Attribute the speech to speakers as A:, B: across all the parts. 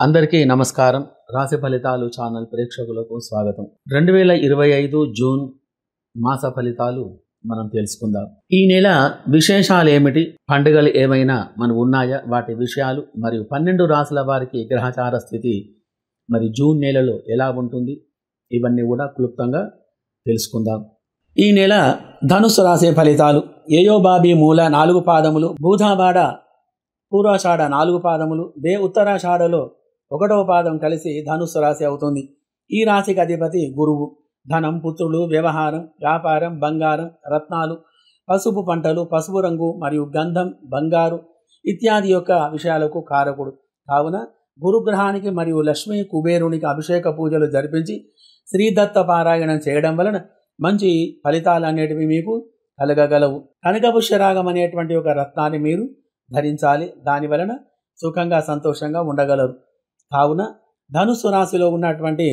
A: అందరికీ నమస్కారం. రాశి ఫలితాలు ఛానల్ ప్రేక్షకులకు స్వాగతం. 2025 జూన్ మాస ఫలితాలు మనం తెలుసుకుందాం. ఈ నెల విశేషాలు ఏమిటి, పండుగలు ఏమైనా మనకు ఉన్నాయా, వాటి విషయాలు మరియు 12 రాశుల వారికి గ్రహచార స్థితి మరి జూన్ నెలలో ఎలా ఉంటుంది, ఇవన్నీ కూడా క్లుప్తంగా తెలుసుకుందాం. ఈ నెల ధనుస్సు రాశి ఫలితాలు. ఏయోబాబి మూల 4 పాదములు, బూధాబాడ పూర్వాషాఢ 4 పాదములు, ఉత్తరాషాఢలో 1వ పాదం కలిసి ధనుస్సు రాశి అవుతుంది. ఈ రాశికి అధిపతి గురువు. ధనం, పుత్రులు, వ్యవహారం, వ్యాపారం, బంగారం, రత్నాలు, పసుపు పంటలు, పసుపు రంగు మరియు గంధం, బంగారు ఇత్యాది యొక్క విషయాలకు కారకుడు. కావున గురుగ్రహానికి మరియు లక్ష్మీ కుబేరునికి అభిషేక పూజలు జరిపించి శ్రీదత్త పారాయణం చేయడం వలన మంచి ఫలితాలు అనేటివి మీకు కలగగలవు. కనకపుష్యరాగం అనేటువంటి ఒక రత్నాన్ని మీరు ధరించాలి. దాని వలన సుఖంగా సంతోషంగా ఉండగలరు. కావున ధనుస్సు రాశిలో ఉన్నటువంటి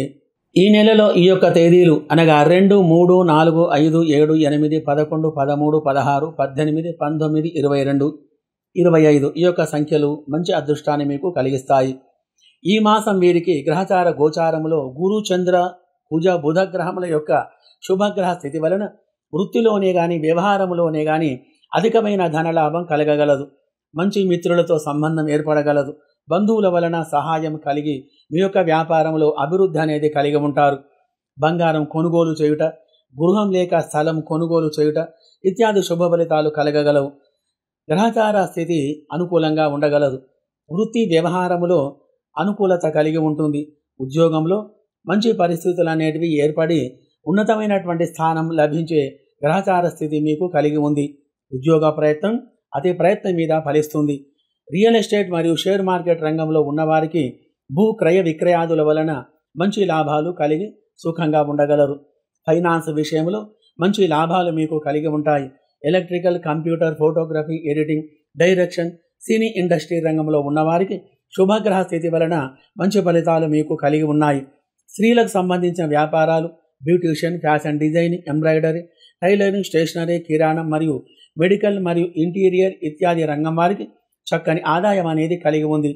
A: ఈ నెలలో ఈ యొక్క తేదీలు అనగా 2, 3, 4, 5, 7, 8, 11, 13, 16, 18, 19, 22, 25 ఈ యొక్క సంఖ్యలు మంచి అదృష్టాన్ని మీకు కలిగిస్తాయి. ఈ మాసం వీరికి గ్రహచార గోచారములో గురు, చంద్ర, కుజ, బుధ గ్రహముల యొక్క శుభగ్రహ స్థితి వలన వృత్తిలోనే కానీ వ్యవహారములోనే కానీ అధికమైన ధనలాభం కలగగలదు. మంచి మిత్రులతో సంబంధం ఏర్పడగలదు. బంధువుల వలన సహాయం కలిగి మీ యొక్క వ్యాపారంలో అభివృద్ధి అనేది కలిగి ఉంటారు. బంగారం కొనుగోలు చేయుట, గృహం లేక స్థలం కొనుగోలు చేయుట ఇత్యాది శుభ ఫలితాలు కలగగలవు. గ్రహచార స్థితి అనుకూలంగా ఉండగలదు. వృత్తి వ్యవహారములో అనుకూలత కలిగి ఉంటుంది. ఉద్యోగంలో మంచి పరిస్థితులు అనేటివి ఏర్పడి ఉన్నతమైనటువంటి స్థానం లభించే గ్రహచార స్థితి మీకు కలిగి ఉంది. ఉద్యోగ ప్రయత్నం అతి ప్రయత్నం మీద ఫలిస్తుంది. రియల్ ఎస్టేట్ మరియు షేర్ మార్కెట్ రంగంలో ఉన్నవారికి భూ క్రయ విక్రయాదుల వలన మంచి లాభాలు కలిగి సుఖంగా ఉండగలరు. ఫైనాన్స్ విషయంలో మంచి లాభాలు మీకు కలిగి ఉంటాయి. Electrical, computer, photography, editing, direction, cine industry రంగంలో ఉన్నవారికి శుభగ్రహ స్థితి వలన మంచి ఫలితాలు మీకు కలిగి ఉన్నాయి. స్త్రీలకు సంబంధించిన వ్యాపారాలు, beautician, fashion designing, embroidery, tailoring, stationery, కిరాణం మరియు మెడికల్ మరియు ఇంటీరియర్ ఇత్యాది రంగం వారికి చక్కని ఆదాయం అనేది కలిగి ఉంది.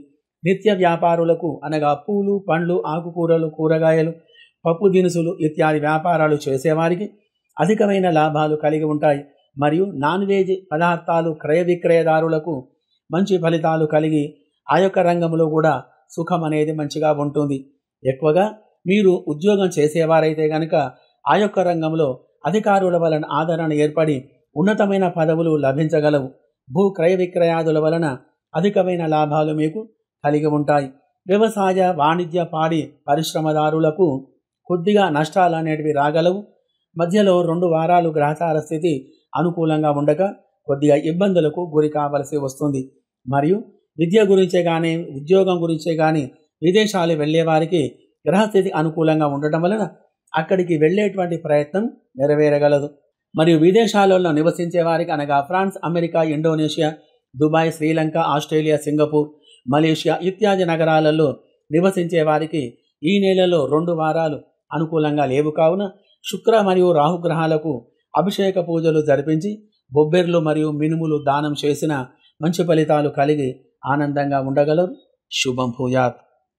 A: నిత్య వ్యాపారులకు అనగా పూలు, పండ్లు, ఆకుకూరలు, కూరగాయలు, పప్పు దినుసులు ఇత్యాది వ్యాపారాలు చేసేవారికి అధికమైన లాభాలు కలిగి ఉంటాయి. మరియు నాన్ వెజ్ పదార్థాలు క్రయ విక్రయదారులకు మంచి ఫలితాలు కలిగి ఆ యొక్క రంగంలో కూడా సుఖం అనేది మంచిగా ఉంటుంది. ఎక్కువగా మీరు ఉద్యోగం చేసేవారైతే కనుక ఆ యొక్క రంగంలో అధికారుల వలన ఆదరణ ఏర్పడి ఉన్నతమైన పదవులు లభించగలవు. భూ క్రయ విక్రయాదుల వలన అధికమైన లాభాలు మీకు కలిగి ఉంటాయి. వ్యవసాయ, వాణిజ్య, పాడి పరిశ్రమదారులకు కొద్దిగా నష్టాలు అనేటివి రాగలవు. మధ్యలో 2 వారాలు గ్రహచార స్థితి అనుకూలంగా ఉండగా కొద్దిగా ఇబ్బందులకు గురి కావలసి వస్తుంది. మరియు విద్య గురించే కానీ ఉద్యోగం గురించే కానీ విదేశాలు వెళ్ళే వారికి గ్రహస్థితి అనుకూలంగా ఉండటం వలన అక్కడికి వెళ్ళేటువంటి ప్రయత్నం నెరవేరగలదు. మరియు విదేశాలలో నివసించే వారికి అనగా France, America, Indonesia, Dubai, Sri Lanka, Australia, Singapore, Malaysia ఇత్యాది నగరాలలో నివసించే వారికి ఈ నెలలో 2 వారాలు అనుకూలంగా లేవు. కావున శుక్ర మరియు రాహుగ్రహాలకు అభిషేక పూజలు జరిపించి బొబ్బెర్లు మరియు మినుములు దానం చేసిన మంచి ఫలితాలు కలిగి ఆనందంగా ఉండగలరు. శుభం భూయాత్.